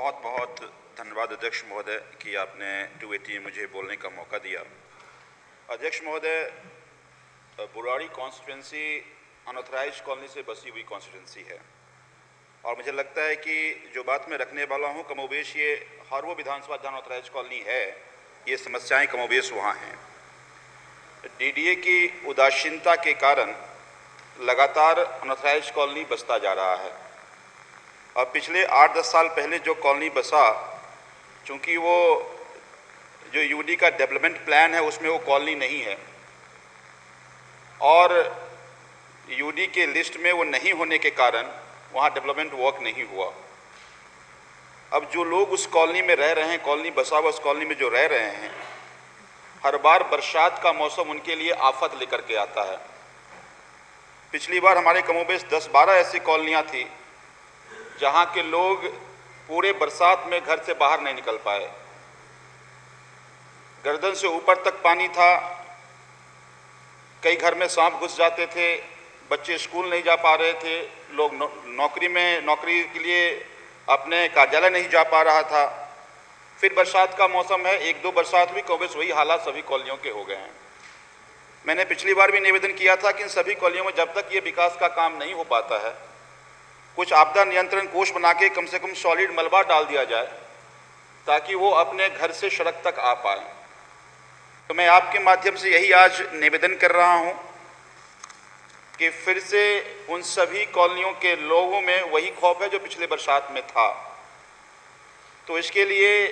बहुत बहुत धन्यवाद अध्यक्ष महोदय कि आपने 280 मुझे बोलने का मौका दिया। अध्यक्ष महोदय, बुराड़ी कॉन्स्टिट्यूंसी अनऑथराइज कॉलोनी से बसी हुई कॉन्स्टिट्यूंसी है और मुझे लगता है कि जो बात मैं रखने वाला हूँ कमोबेश ये हर वो विधानसभा जहाँ अनऑथराइज कॉलोनी है, ये समस्याएं कमोबेश वहाँ हैं। डीडीए की उदासीनता के कारण लगातार अनऑथराइज कॉलोनी बसता जा रहा है। अब पिछले 8-10 साल पहले जो कॉलोनी बसा, चूँकि वो जो यूडी का डेवलपमेंट प्लान है उसमें वो कॉलोनी नहीं है और यूडी के लिस्ट में वो नहीं होने के कारण वहाँ डेवलपमेंट वर्क नहीं हुआ। अब जो लोग उस कॉलोनी में रह रहे हैं, कॉलोनी बसा हुआ उस कॉलोनी में जो रह रहे हैं, हर बार बरसात का मौसम उनके लिए आफत लेकर के आता है। पिछली बार हमारे कमोबेश 10-12 ऐसी कॉलोनियाँ थी जहाँ के लोग पूरे बरसात में घर से बाहर नहीं निकल पाए। गर्दन से ऊपर तक पानी था, कई घर में सांप घुस जाते थे, बच्चे स्कूल नहीं जा पा रहे थे, लोग नौकरी के लिए अपने कार्यालय नहीं जा पा रहा था। फिर बरसात का मौसम है, 1-2 बरसात हुई, कमोबेश वही हालात सभी कॉलोनियों के हो गए हैं। मैंने पिछली बार भी निवेदन किया था कि इन सभी कॉलोनियों में जब तक ये विकास का काम नहीं हो पाता है, कुछ आपदा नियंत्रण कोष बना के कम से कम सॉलिड मलबा डाल दिया जाए ताकि वो अपने घर से सड़क तक आ पाए। तो मैं आपके माध्यम से यही आज निवेदन कर रहा हूँ कि फिर से उन सभी कॉलोनियों के लोगों में वही खौफ है जो पिछले बरसात में था। तो इसके लिए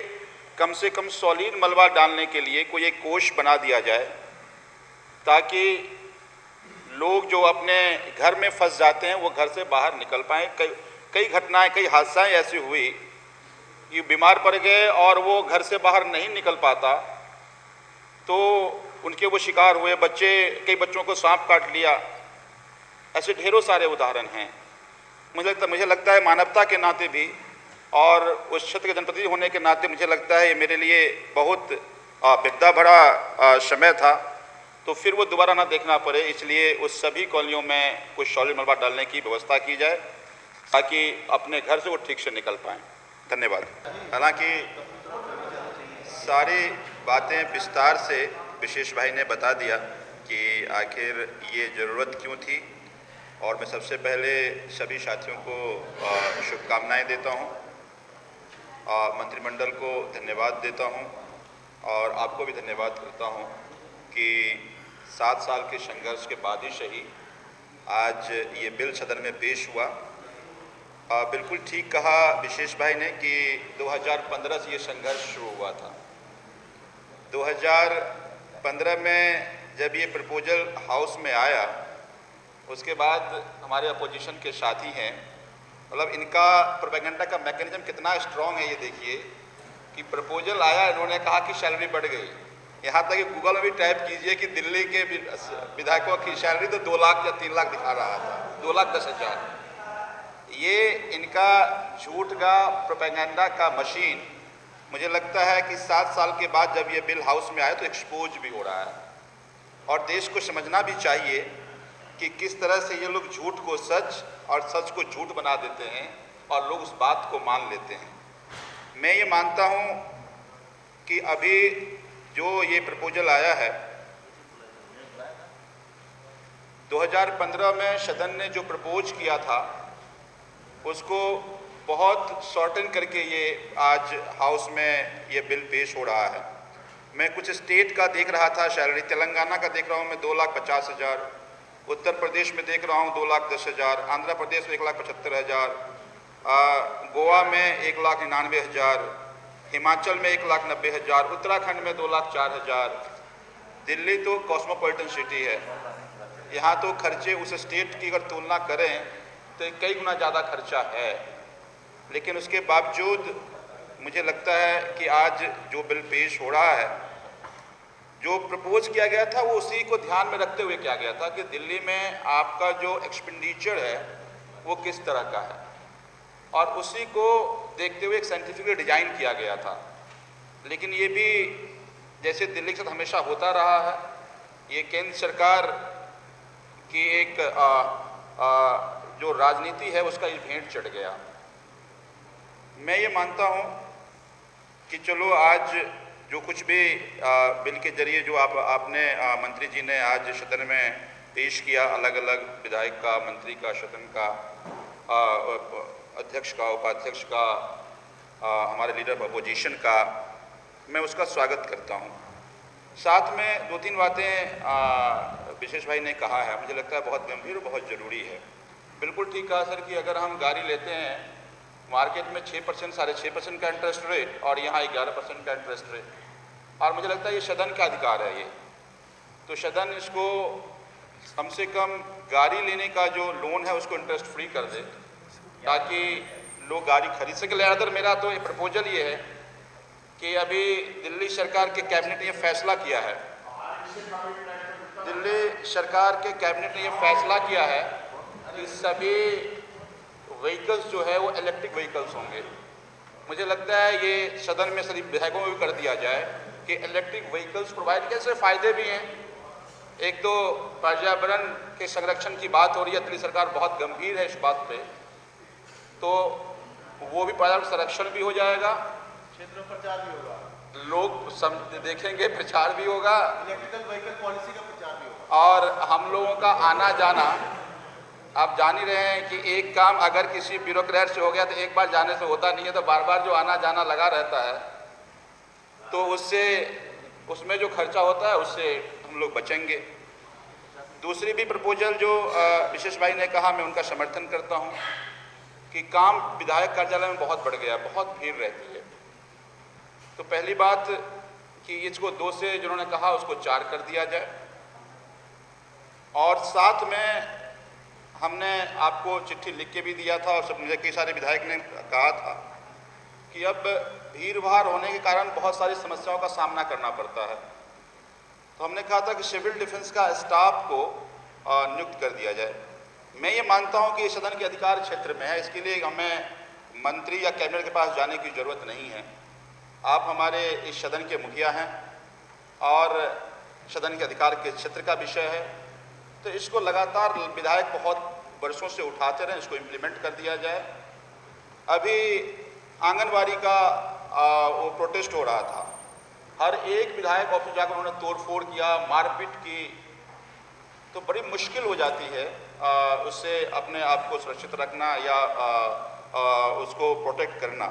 कम से कम सॉलिड मलबा डालने के लिए कोई एक कोष बना दिया जाए ताकि लोग जो अपने घर में फंस जाते हैं वो घर से बाहर निकल पाएँ। कई घटनाएं, कई हादसाएं ऐसी हुई कि बीमार पड़ गए और वो घर से बाहर नहीं निकल पाता तो उनके वो शिकार हुए, कई बच्चों को सांप काट लिया। ऐसे ढेरों सारे उदाहरण हैं। मुझे लगता है मानवता के नाते भी और उस क्षेत्र के जनप्रतिनिधि होने के नाते मुझे लगता है ये मेरे लिए बहुत विपदा भरा समय था। तो फिर वो दोबारा ना देखना पड़े, इसलिए उस सभी कॉलोनियों में कुछ सॉलिड मलबा डालने की व्यवस्था की जाए ताकि अपने घर से वो ठीक से निकल पाएँ। धन्यवाद। हालांकि सारी बातें विस्तार से विशेष भाई ने बता दिया कि आखिर ये ज़रूरत क्यों थी और मैं सबसे पहले सभी साथियों को शुभकामनाएं देता हूं, मंत्रिमंडल को धन्यवाद देता हूं और आपको भी धन्यवाद करता हूं कि 7 साल के संघर्ष के बाद ही सही आज ये बिल सदन में पेश हुआ। बिल्कुल ठीक कहा विशेष भाई ने कि 2015 से ये संघर्ष शुरू हुआ था। 2015 में जब ये प्रपोजल हाउस में आया, उसके बाद हमारे अपोजिशन के साथी हैं, मतलब इनका प्रोपेगेंडा का मैकेनिज्म कितना स्ट्रांग है ये देखिए कि प्रपोजल आया, इन्होंने कहा कि सैलरी बढ़ गई। यहाँ तक कि गूगल में भी टाइप कीजिए कि दिल्ली के विधायकों की सैलरी तो 2 लाख या 3 लाख दिखा रहा था, 2,10,000। ये इनका झूठ का प्रोपेगेंडा का मशीन मुझे लगता है कि 7 साल के बाद जब ये बिल हाउस में आया तो एक्सपोज भी हो रहा है और देश को समझना भी चाहिए कि किस तरह से ये लोग झूठ को सच और सच को झूठ बना देते हैं और लोग उस बात को मान लेते हैं। मैं ये मानता हूँ कि अभी जो ये प्रपोजल आया है, 2015 में सदन ने जो प्रपोज किया था उसको बहुत शॉर्टन करके ये आज हाउस में ये बिल पेश हो रहा है। मैं कुछ स्टेट का देख रहा था सैलरी, तेलंगाना का देख रहा हूँ मैं 2,50,000, उत्तर प्रदेश में देख रहा हूँ 2,10,000, आंध्र प्रदेश में 1,75,000, गोवा में 1,99,000, हिमाचल में 1,90,000, उत्तराखंड में 2,04,000। दिल्ली तो कॉस्मोपॉलिटन सिटी है, यहाँ तो खर्चे उस स्टेट की अगर तुलना करें तो कई गुना ज़्यादा खर्चा है। लेकिन उसके बावजूद मुझे लगता है कि आज जो बिल पेश हो रहा है, जो प्रपोज किया गया था वो उसी को ध्यान में रखते हुए किया गया था कि दिल्ली में आपका जो एक्सपेंडिचर है वो किस तरह का है और उसी को देखते हुए एक साइंटिफिकली डिजाइन किया गया था। लेकिन ये भी जैसे दिल्ली के साथ हमेशा होता रहा है, ये केंद्र सरकार की एक जो राजनीति है उसका ये भेंट चढ़ गया। मैं ये मानता हूँ कि चलो आज जो कुछ भी बिल के जरिए जो आपने मंत्री जी ने आज सदन में पेश किया, अलग अलग विधायक का, मंत्री का, सदन का, अध्यक्ष का, उपाध्यक्ष का, हमारे लीडर ऑफ अपोजिशन का, मैं उसका स्वागत करता हूँ। साथ में दो तीन बातें विशेष भाई ने कहा है, मुझे लगता है बहुत गंभीर और बहुत ज़रूरी है। बिल्कुल ठीक कहा सर कि अगर हम गाड़ी लेते हैं मार्केट में 6%, 6.5% का इंटरेस्ट रेट और यहाँ 11% का इंटरेस्ट रेट, और मुझे लगता है ये सदन का अधिकार है। ये तो सदन इसको कम से कम गाड़ी लेने का जो लोन है उसको इंटरेस्ट फ्री कर दे ताकि लोग गाड़ी खरीद सके। लिहाजा मेरा तो ये प्रपोजल ये है कि अभी दिल्ली सरकार के कैबिनेट ने ये फैसला किया है, दिल्ली सरकार के कैबिनेट ने ये फैसला किया है कि सभी व्हीकल्स जो है वो इलेक्ट्रिक व्हीकल्स होंगे। मुझे लगता है ये सदन में सभी विधायकों में भी कर दिया जाए कि इलेक्ट्रिक व्हीकल्स प्रोवाइड कैसे फ़ायदे भी हैं। एक तो पर्यावरण के संरक्षण की बात हो रही है, दिल्ली सरकार बहुत गंभीर है इस बात पे, तो वो भी पर्यावरण संरक्षण भी हो जाएगा, क्षेत्र प्रचार भी होगा, लोग देखेंगे, प्रचार भी होगा, इलेक्ट्रिकल व्हीकल पॉलिसी का प्रचार भी होगा, और हम लोगों का आना जाना, आप जान ही रहे हैं कि एक काम अगर किसी ब्यूरोक्रेट से हो गया तो एक बार जाने से होता नहीं है, तो बार बार जो आना जाना लगा रहता है, तो उसमें जो खर्चा होता है उससे हम लोग बचेंगे। दूसरी भी प्रपोजल जो विशेष भाई ने कहा, मैं उनका समर्थन करता हूँ कि काम विधायक कार्यालय में बहुत बढ़ गया, बहुत भीड़ रहती है। तो पहली बात कि इसको 2 से जिन्होंने कहा उसको 4 कर दिया जाए, और साथ में हमने आपको चिट्ठी लिख के भी दिया था और सब मुझे कई सारे विधायक ने कहा था कि अब भीड़ भाड़ होने के कारण बहुत सारी समस्याओं का सामना करना पड़ता है। तो हमने कहा था कि सिविल डिफेंस का स्टाफ को नियुक्त कर दिया जाए। मैं ये मानता हूँ कि सदन के अधिकार क्षेत्र में है, इसके लिए हमें मंत्री या कैबिनेट के पास जाने की ज़रूरत नहीं है। आप हमारे इस सदन के मुखिया हैं और सदन के अधिकार के क्षेत्र का विषय है, तो इसको लगातार विधायक बहुत वर्षों से उठाते रहे, इसको इम्प्लीमेंट कर दिया जाए। अभी आंगनबाड़ी का वो प्रोटेस्ट हो रहा था, हर एक विधायक ऑफिस जाकर उन्होंने तोड़फोड़ किया, मारपीट की, तो बड़ी मुश्किल हो जाती है उससे अपने आप को सुरक्षित रखना या उसको प्रोटेक्ट करना।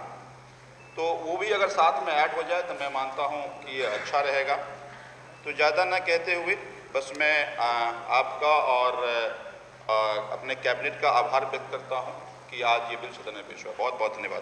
तो वो भी अगर साथ में ऐड हो जाए तो मैं मानता हूँ कि ये अच्छा रहेगा। तो ज़्यादा ना कहते हुए बस मैं आपका और अपने कैबिनेट का आभार व्यक्त करता हूँ कि आज ये बिल सदन में पेश हुआ। बहुत बहुत धन्यवाद।